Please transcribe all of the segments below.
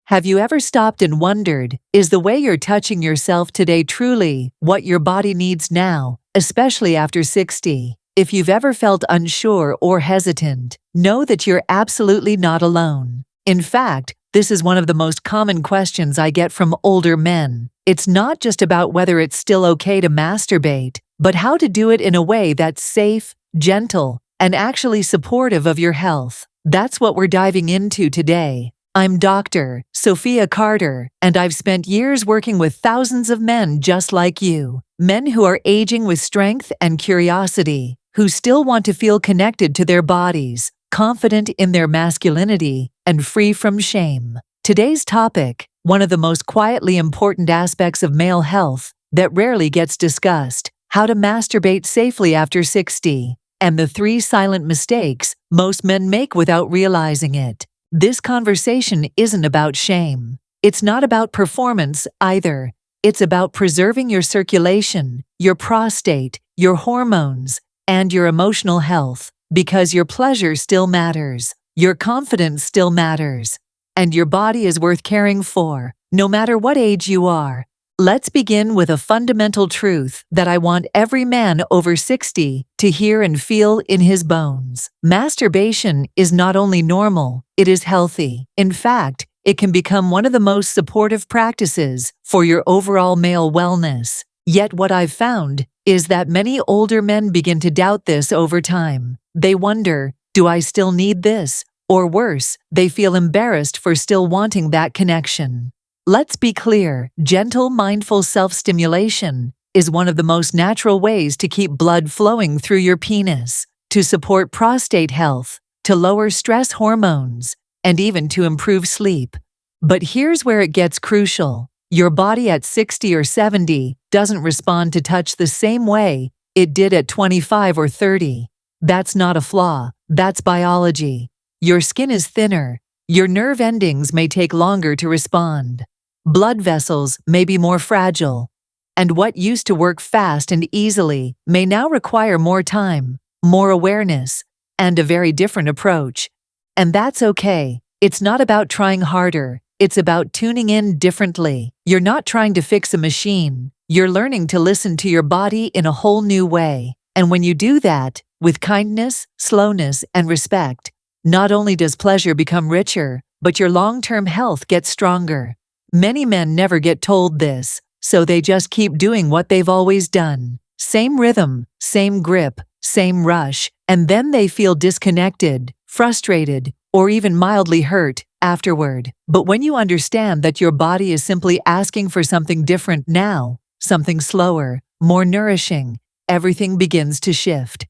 Have you ever stopped and wondered, is the way you're touching yourself today truly what your body needs now, especially after 60? If you've ever felt unsure or hesitant, know that you're absolutely not alone. In fact, this is one of the most common questions I get from older men. It's not just about whether it's still okay to masturbate, but how to do it in a way that's safe, gentle, and actually supportive of your health. That's what we're diving into today. I'm Dr. Sophia Carter, and I've spent years working with thousands of men just like you. Men who are aging with strength and curiosity, who still want to feel connected to their bodies, confident in their masculinity, and free from shame. Today's topic, one of the most quietly important aspects of male health that rarely gets discussed: how to masturbate safely after 60, and the 3 silent mistakes most men make without realizing it. This conversation isn't about shame. It's not about performance either. It's about preserving your circulation, your prostate, your hormones, and your emotional health, because your pleasure still matters, your confidence still matters, and your body is worth caring for, no matter what age you are. Let's begin with a fundamental truth that I want every man over 60 to hear and feel in his bones. Masturbation is not only normal, it is healthy. In fact, it can become one of the most supportive practices for your overall male wellness. Yet what I've found is that many older men begin to doubt this over time. They wonder, do I still need this? Or worse, they feel embarrassed for still wanting that connection. Let's be clear, gentle, mindful self-stimulation is one of the most natural ways to keep blood flowing through your penis, to support prostate health, to lower stress hormones, and even to improve sleep. But here's where it gets crucial. Your body at 60 or 70 doesn't respond to touch the same way it did at 25 or 30. That's not a flaw, that's biology. Your skin is thinner, your nerve endings may take longer to respond. Blood vessels may be more fragile, and what used to work fast and easily may now require more time, more awareness, and a very different approach. And that's okay. It's not about trying harder, it's about tuning in differently. You're not trying to fix a machine, you're learning to listen to your body in a whole new way. And when you do that, with kindness, slowness, and respect, not only does pleasure become richer, but your long-term health gets stronger. Many men never get told this, so they just keep doing what they've always done. Same rhythm, same grip, same rush, and then they feel disconnected, frustrated, or even mildly hurt afterward. But when you understand that your body is simply asking for something different now, something slower, more nourishing, everything begins to shift.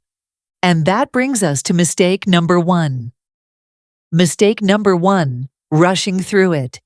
And that brings us to mistake number 1. Mistake number 1, rushing through it.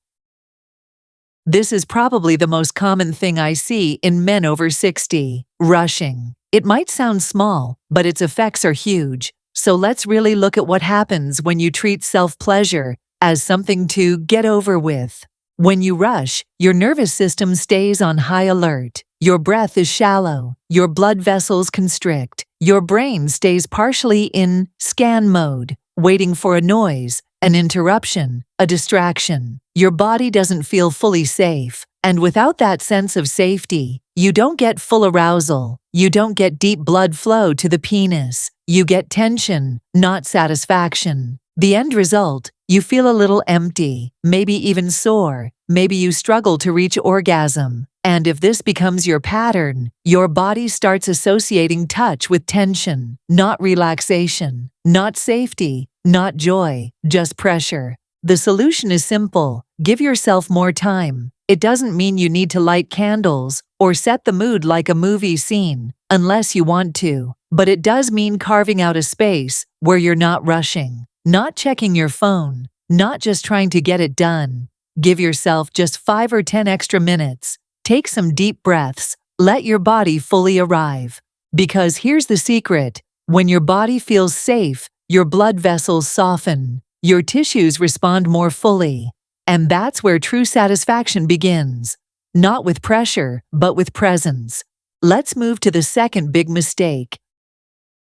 This is probably the most common thing I see in men over 60, rushing. It might sound small, but its effects are huge. So let's really look at what happens when you treat self-pleasure as something to get over with. When you rush, your nervous system stays on high alert. Your breath is shallow, your blood vessels constrict, your brain stays partially in scan mode, waiting for a noise, an interruption, a distraction. Your body doesn't feel fully safe, and without that sense of safety, you don't get full arousal, you don't get deep blood flow to the penis, you get tension, not satisfaction. The end result, you feel a little empty, maybe even sore, maybe you struggle to reach orgasm. And if this becomes your pattern, your body starts associating touch with tension, not relaxation, not safety, not joy, just pressure. The solution is simple: give yourself more time. It doesn't mean you need to light candles or set the mood like a movie scene, unless you want to. But it does mean carving out a space where you're not rushing, not checking your phone, not just trying to get it done. Give yourself just 5 or 10 extra minutes. Take some deep breaths. Let your body fully arrive. Because here's the secret: when your body feels safe, your blood vessels soften, your tissues respond more fully. And that's where true satisfaction begins. Not with pressure, but with presence. Let's move to the second big mistake.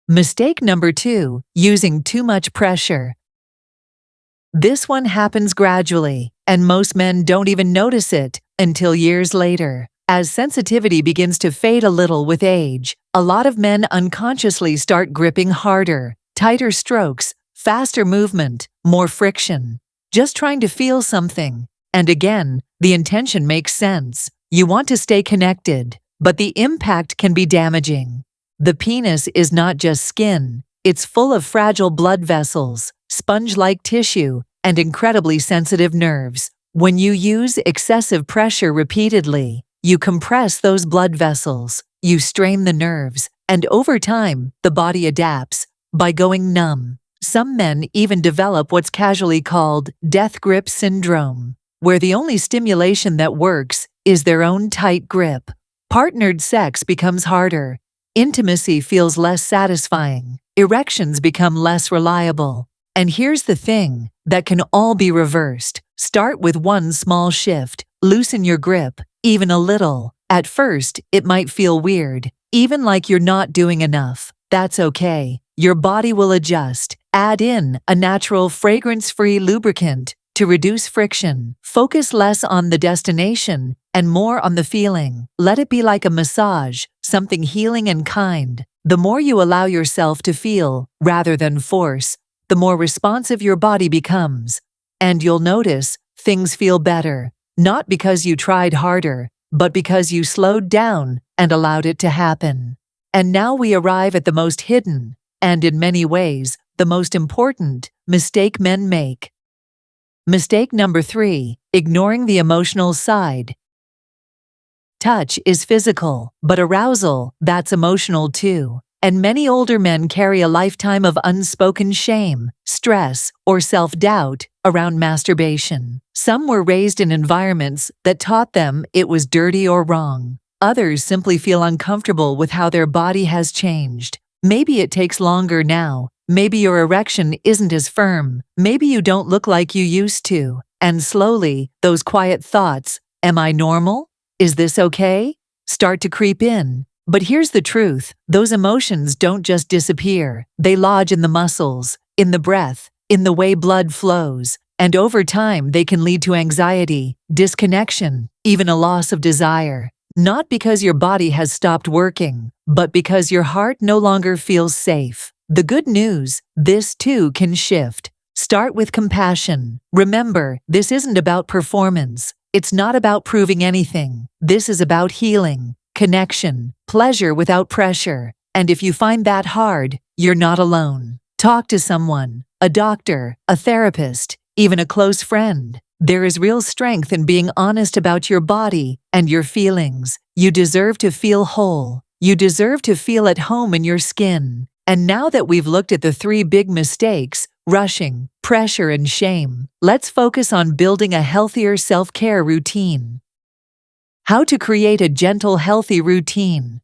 Mistake number 2, using too much pressure. This one happens gradually, and most men don't even notice it until years later. As sensitivity begins to fade a little with age, a lot of men unconsciously start gripping harder, tighter strokes, faster movement, more friction, just trying to feel something. And again, the intention makes sense. You want to stay connected, but the impact can be damaging. The penis is not just skin, it's full of fragile blood vessels, sponge-like tissue, and incredibly sensitive nerves. When you use excessive pressure repeatedly, you compress those blood vessels, you strain the nerves, and over time, the body adapts by going numb. Some men even develop what's casually called death grip syndrome, where the only stimulation that works is their own tight grip. Partnered sex becomes harder. Intimacy feels less satisfying. Erections become less reliable. And here's the thing, that can all be reversed. Start with one small shift. Loosen your grip, even a little. At first, it might feel weird, even like you're not doing enough. That's okay. Your body will adjust. Add in a natural fragrance-free lubricant to reduce friction. Focus less on the destination and more on the feeling. Let it be like a massage, something healing and kind. The more you allow yourself to feel, rather than force, the more responsive your body becomes. And you'll notice things feel better, not because you tried harder, but because you slowed down and allowed it to happen. And now we arrive at the most hidden, and in many ways, the most important mistake men make. Mistake number 3, ignoring the emotional side. Touch is physical, but arousal, that's emotional too. And many older men carry a lifetime of unspoken shame, stress, or self-doubt around masturbation. Some were raised in environments that taught them it was dirty or wrong. Others simply feel uncomfortable with how their body has changed. Maybe it takes longer now. Maybe your erection isn't as firm. Maybe you don't look like you used to. And slowly, those quiet thoughts, am I normal? Is this okay? Start to creep in. But here's the truth, those emotions don't just disappear. They lodge in the muscles, in the breath, in the way blood flows. And over time, they can lead to anxiety, disconnection, even a loss of desire. Not because your body has stopped working, but because your heart no longer feels safe. The good news, this too can shift. Start with compassion. Remember, this isn't about performance. It's not about proving anything. This is about healing, connection, pleasure without pressure. And if you find that hard, you're not alone. Talk to someone, a doctor, a therapist, even a close friend. There is real strength in being honest about your body and your feelings. You deserve to feel whole. You deserve to feel at home in your skin. And now that we've looked at the 3 big mistakes, rushing, pressure, and shame, let's focus on building a healthier self-care routine. How to create a gentle, healthy routine.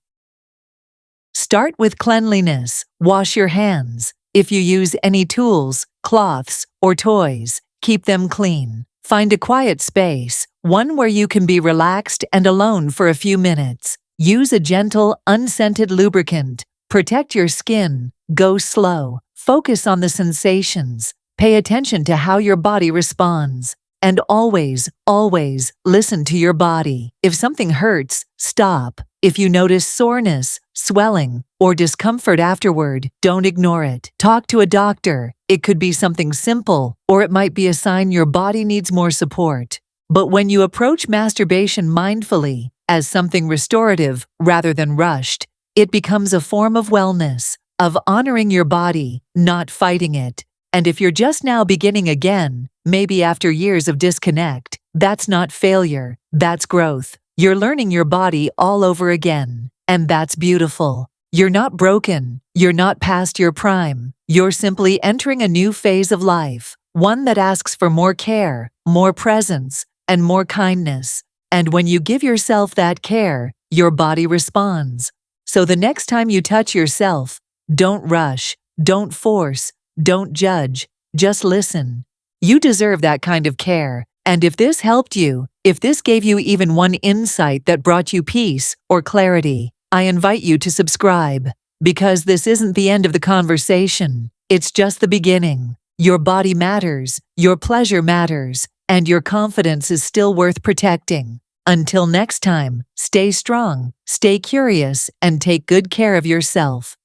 Start with cleanliness. Wash your hands. If you use any tools, cloths, or toys, keep them clean. Find a quiet space, one where you can be relaxed and alone for a few minutes. Use a gentle, unscented lubricant. Protect your skin. Go slow. Focus on the sensations. Pay attention to how your body responds. And always, always listen to your body. If something hurts, stop. If you notice soreness, swelling, or discomfort afterward, don't ignore it. Talk to a doctor. It could be something simple, or it might be a sign your body needs more support. But when you approach masturbation mindfully, as something restorative rather than rushed, it becomes a form of wellness, of honoring your body, not fighting it. And if you're just now beginning again, maybe after years of disconnect, that's not failure, that's growth. You're learning your body all over again, and that's beautiful. You're not broken, you're not past your prime, you're simply entering a new phase of life, one that asks for more care, more presence, and more kindness. And when you give yourself that care, your body responds. So the next time you touch yourself, don't rush, don't force, don't judge, just listen. You deserve that kind of care. And if this helped you, if this gave you even one insight that brought you peace or clarity, I invite you to subscribe. Because this isn't the end of the conversation, it's just the beginning. Your body matters, your pleasure matters, and your confidence is still worth protecting. Until next time, stay strong, stay curious, and take good care of yourself.